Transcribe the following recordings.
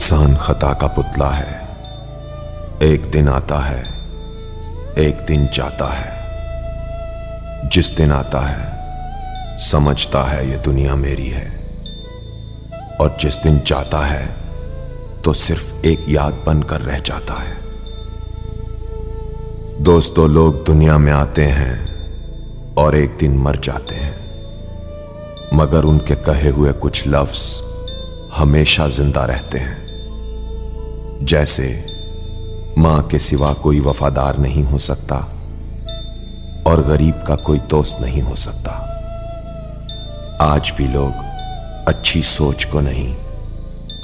इंसान खता का पुतला है। एक दिन आता है, एक दिन जाता है। जिस दिन आता है समझता है ये दुनिया मेरी है, और जिस दिन जाता है तो सिर्फ एक याद बनकर रह जाता है। दोस्तों, लोग दुनिया में आते हैं और एक दिन मर जाते हैं, मगर उनके कहे हुए कुछ लफ्ज हमेशा जिंदा रहते हैं। जैसे मां के सिवा कोई वफादार नहीं हो सकता और गरीब का कोई दोस्त नहीं हो सकता। आज भी लोग अच्छी सोच को नहीं,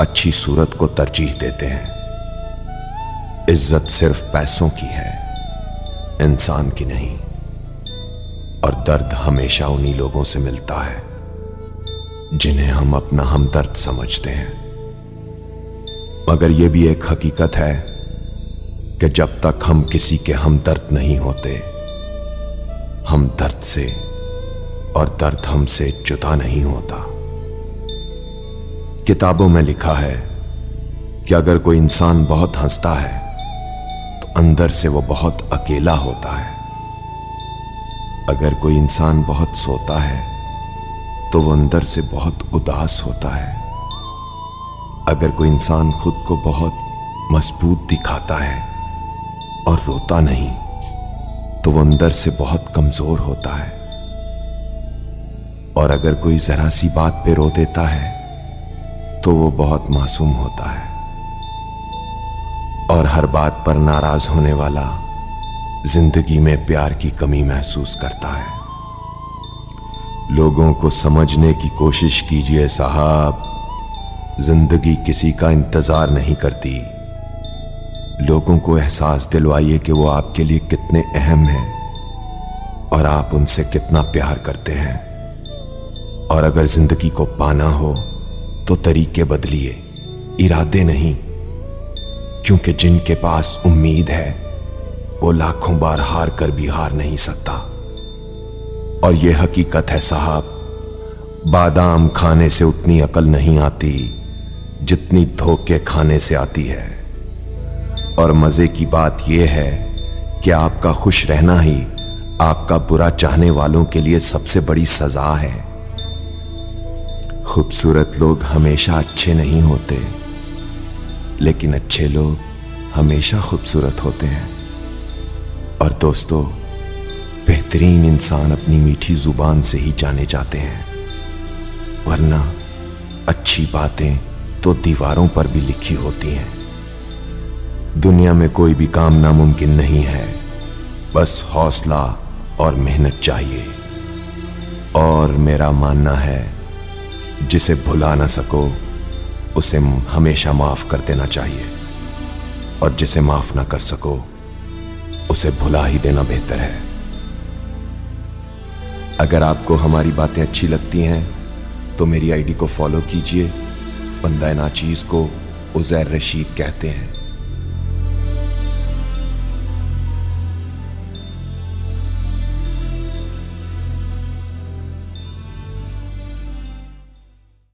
अच्छी सूरत को तरजीह देते हैं। इज्जत सिर्फ पैसों की है, इंसान की नहीं। और दर्द हमेशा उन्हीं लोगों से मिलता है जिन्हें हम अपना हमदर्द समझते हैं। मगर यह भी एक हकीकत है कि जब तक हम किसी के हमदर्द नहीं होते, हम दर्द से और दर्द हमसे जुदा नहीं होता। किताबों में लिखा है कि अगर कोई इंसान बहुत हंसता है तो अंदर से वो बहुत अकेला होता है। अगर कोई इंसान बहुत सोता है तो वो अंदर से बहुत उदास होता है। अगर कोई इंसान खुद को बहुत मजबूत दिखाता है और रोता नहीं तो वो अंदर से बहुत कमजोर होता है। और अगर कोई जरा सी बात पे रो देता है तो वो बहुत मासूम होता है। और हर बात पर नाराज होने वाला जिंदगी में प्यार की कमी महसूस करता है। लोगों को समझने की कोशिश कीजिए साहब, जिंदगी किसी का इंतजार नहीं करती। लोगों को एहसास दिलवाइए कि वो आपके लिए कितने अहम हैं और आप उनसे कितना प्यार करते हैं। और अगर जिंदगी को पाना हो तो तरीके बदलिए, इरादे नहीं, क्योंकि जिनके पास उम्मीद है वो लाखों बार हार कर भी हार नहीं सकता। और ये हकीकत है साहब, बादाम खाने से उतनी अकल नहीं आती जितनी धोखे खाने से आती है। और मजे की बात यह है कि आपका खुश रहना ही आपका बुरा चाहने वालों के लिए सबसे बड़ी सजा है। खूबसूरत लोग हमेशा अच्छे नहीं होते, लेकिन अच्छे लोग हमेशा खूबसूरत होते हैं। और दोस्तों, बेहतरीन इंसान अपनी मीठी जुबान से ही जाने जाते हैं, वरना अच्छी बातें तो दीवारों पर भी लिखी होती हैं। दुनिया में कोई भी काम नामुमकिन नहीं है, बस हौसला और मेहनत चाहिए। और मेरा मानना है, जिसे भुला ना सको उसे हमेशा माफ कर देना चाहिए, और जिसे माफ ना कर सको उसे भुला ही देना बेहतर है। अगर आपको हमारी बातें अच्छी लगती हैं तो मेरी आईडी को फॉलो कीजिए। बंदा नाचीज को उज़ैर रशीद कहते हैं।